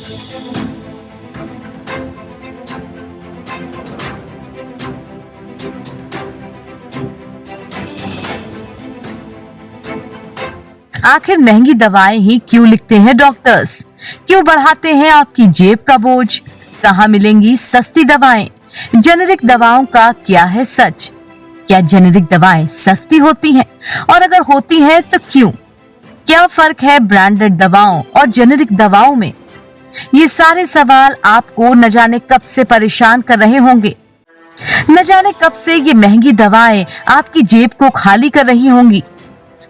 आखिर महंगी दवाएं ही क्यों लिखते हैं डॉक्टर्स? क्यों बढ़ाते हैं आपकी जेब का बोझ? कहाँ मिलेंगी सस्ती दवाएं? जेनेरिक दवाओं का क्या है सच? क्या जेनेरिक दवाएं सस्ती होती हैं? और अगर होती हैं तो क्यों? क्या फर्क है ब्रांडेड दवाओं और जेनेरिक दवाओं में? ये सारे सवाल आपको न जाने कब से परेशान कर रहे होंगे। न जाने कब से ये महंगी दवाएं आपकी जेब को खाली कर रही होंगी।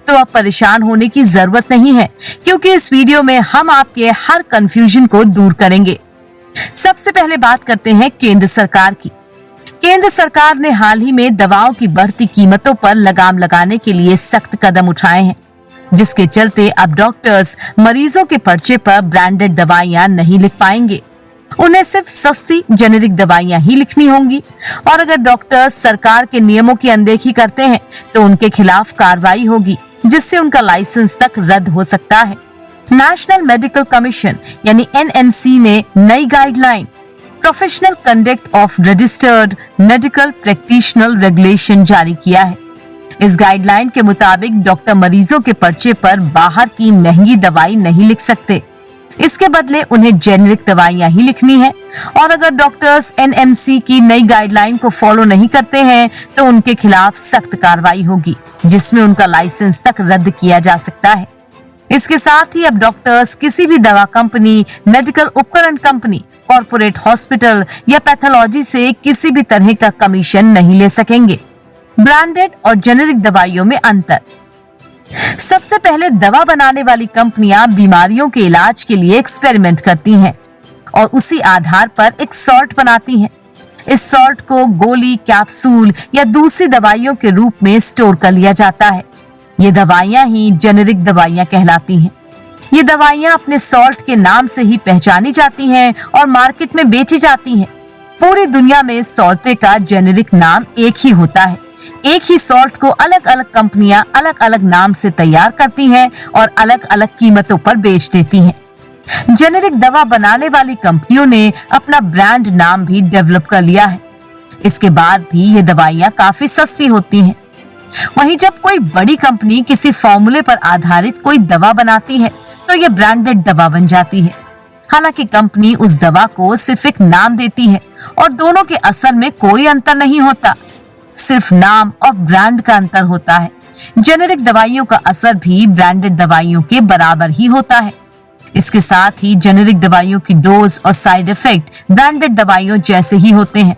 तो अब परेशान होने की जरूरत नहीं है, क्योंकि इस वीडियो में हम आपके हर कंफ्यूजन को दूर करेंगे। सबसे पहले बात करते हैं केंद्र सरकार की। केंद्र सरकार ने हाल ही में दवाओं की बढ़ती कीमतों पर लगाम लगाने के लिए सख्त कदम उठाए हैं, जिसके चलते अब डॉक्टर्स मरीजों के पर्चे पर ब्रांडेड दवाइयां नहीं लिख पाएंगे। उन्हें सिर्फ सस्ती जेनेरिक दवाइयां ही लिखनी होंगी, और अगर डॉक्टर्स सरकार के नियमों की अनदेखी करते हैं तो उनके खिलाफ कार्रवाई होगी, जिससे उनका लाइसेंस तक रद्द हो सकता है। नेशनल मेडिकल कमीशन यानी एनएमसी ने नई guideline professional conduct of registered medical practitioner regulation जारी किया है। इस गाइडलाइन के मुताबिक डॉक्टर मरीजों के पर्चे पर बाहर की महंगी दवाई नहीं लिख सकते। इसके बदले उन्हें जेनेरिक दवाइयां ही लिखनी है, और अगर डॉक्टर्स एनएमसी की नई गाइडलाइन को फॉलो नहीं करते हैं तो उनके खिलाफ सख्त कार्रवाई होगी, जिसमें उनका लाइसेंस तक रद्द किया जा सकता है। इसके साथ ही अब डॉक्टर्स किसी भी दवा कंपनी, मेडिकल उपकरण कंपनी, कॉर्पोरेट हॉस्पिटल या पैथोलॉजी से किसी भी तरह का कमीशन नहीं ले सकेंगे। ब्रांडेड और जेनेरिक दवाइयों में अंतर। सबसे पहले दवा बनाने वाली कंपनियां बीमारियों के इलाज के लिए एक्सपेरिमेंट करती हैं और उसी आधार पर एक सॉल्ट बनाती हैं। इस सॉल्ट को गोली, कैप्सूल या दूसरी दवाइयों के रूप में स्टोर कर लिया जाता है। ये दवाइयां ही जेनेरिक दवाइयां कहलाती हैं। ये दवाइयां अपने सॉल्ट के नाम से ही पहचानी जाती हैं और मार्केट में बेची जाती हैं। पूरी दुनिया में सॉल्ट का जेनेरिक नाम एक ही होता है। एक ही सॉल्ट को अलग अलग कंपनियां अलग अलग नाम से तैयार करती हैं और अलग अलग कीमतों पर बेच देती हैं। जेनेरिक दवा बनाने वाली कंपनियों ने अपना ब्रांड नाम भी डेवलप कर लिया है। इसके बाद भी ये दवाइयां काफी सस्ती होती हैं। वहीं जब कोई बड़ी कंपनी किसी फॉर्मूले पर आधारित कोई दवा बनाती है तो ये ब्रांडेड दवा बन जाती है। हालांकि कंपनी उस दवा को सिर्फ एक नाम देती है और दोनों के असर में कोई अंतर नहीं होता, सिर्फ नाम और ब्रांड का अंतर होता है। जेनेरिक दवाइयों का असर भी ब्रांडेड दवाइयों के बराबर ही होता है। इसके साथ ही जेनेरिक दवाइयों की डोज और साइड इफेक्ट ब्रांडेड दवाइयों जैसे ही होते हैं।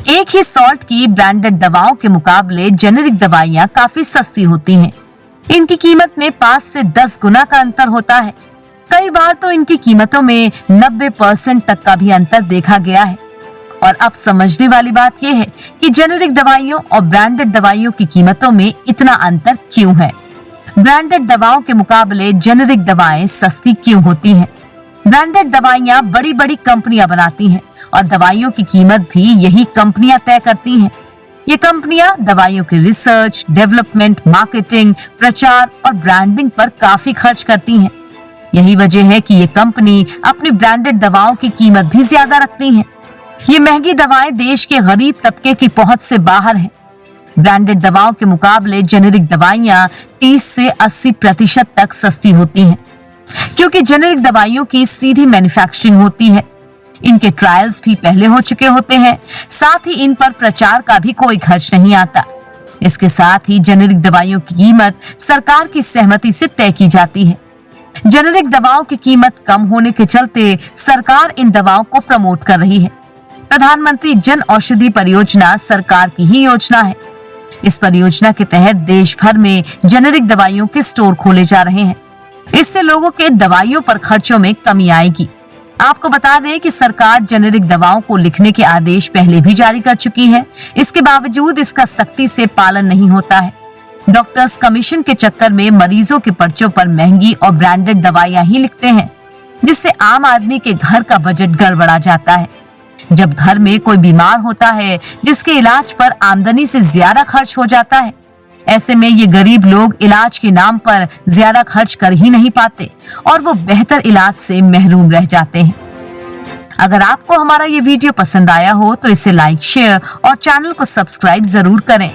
एक ही सॉल्ट की ब्रांडेड दवाओं के मुकाबले जेनेरिक दवाइयां काफी सस्ती होती हैं। इनकी कीमत में 5 से 10 गुना का अंतर होता है। कई बार तो इनकी कीमतों में 90% तक का भी अंतर देखा गया है। और अब समझने वाली बात यह है कि जेनेरिक दवाइयों और ब्रांडेड दवाइयों की कीमतों में इतना अंतर क्यों है। ब्रांडेड दवाओं के मुकाबले जेनेरिक दवाएं सस्ती क्यों होती हैं? ब्रांडेड दवाइयां बड़ी बड़ी कंपनियां बनाती हैं और दवाइयों की कीमत भी यही कंपनियां तय करती हैं। ये कंपनियां दवाइयों के रिसर्च, डेवलपमेंट, मार्केटिंग, प्रचार और ब्रांडिंग पर काफी खर्च करती हैं। यही वजह है कि ये कंपनी अपनी ब्रांडेड दवाओं की कीमत भी ज्यादा रखती हैं। ये महंगी दवाएं देश के गरीब तबके की पहुंच से बाहर हैं। ब्रांडेड दवाओं के मुकाबले जेनेरिक दवाइयां 30 से 80% तक सस्ती होती हैं, क्योंकि जेनेरिक दवाइयों की सीधी मैन्युफैक्चरिंग होती है। इनके ट्रायल्स भी पहले हो चुके होते हैं, साथ ही इन पर प्रचार का भी कोई खर्च नहीं आता। इसके साथ ही जेनेरिक दवाइयों की कीमत सरकार की सहमति से तय की जाती है। जेनेरिक दवाओं की कीमत कम होने के चलते सरकार इन दवाओं को प्रमोट कर रही है। प्रधानमंत्री जन औषधि परियोजना सरकार की ही योजना है। इस परियोजना के तहत देश भर में जेनेरिक दवाइयों के स्टोर खोले जा रहे हैं। इससे लोगों के दवाइयों पर खर्चों में कमी आएगी। आपको बता दें कि सरकार जेनेरिक दवाओं को लिखने के आदेश पहले भी जारी कर चुकी है। इसके बावजूद इसका सख्ती से पालन नहीं होता है। डॉक्टर्स कमीशन के चक्कर में मरीजों के पर्चों पर महंगी और ब्रांडेड दवाइयां ही लिखते हैं, जिससे आम आदमी के घर का बजट गड़बड़ा जाता है। जब घर में कोई बीमार होता है जिसके इलाज पर आमदनी से ज्यादा खर्च हो जाता है, ऐसे में ये गरीब लोग इलाज के नाम पर ज्यादा खर्च कर ही नहीं पाते और वो बेहतर इलाज से महरूम रह जाते हैं। अगर आपको हमारा ये वीडियो पसंद आया हो तो इसे लाइक, शेयर और चैनल को सब्सक्राइब जरूर करें।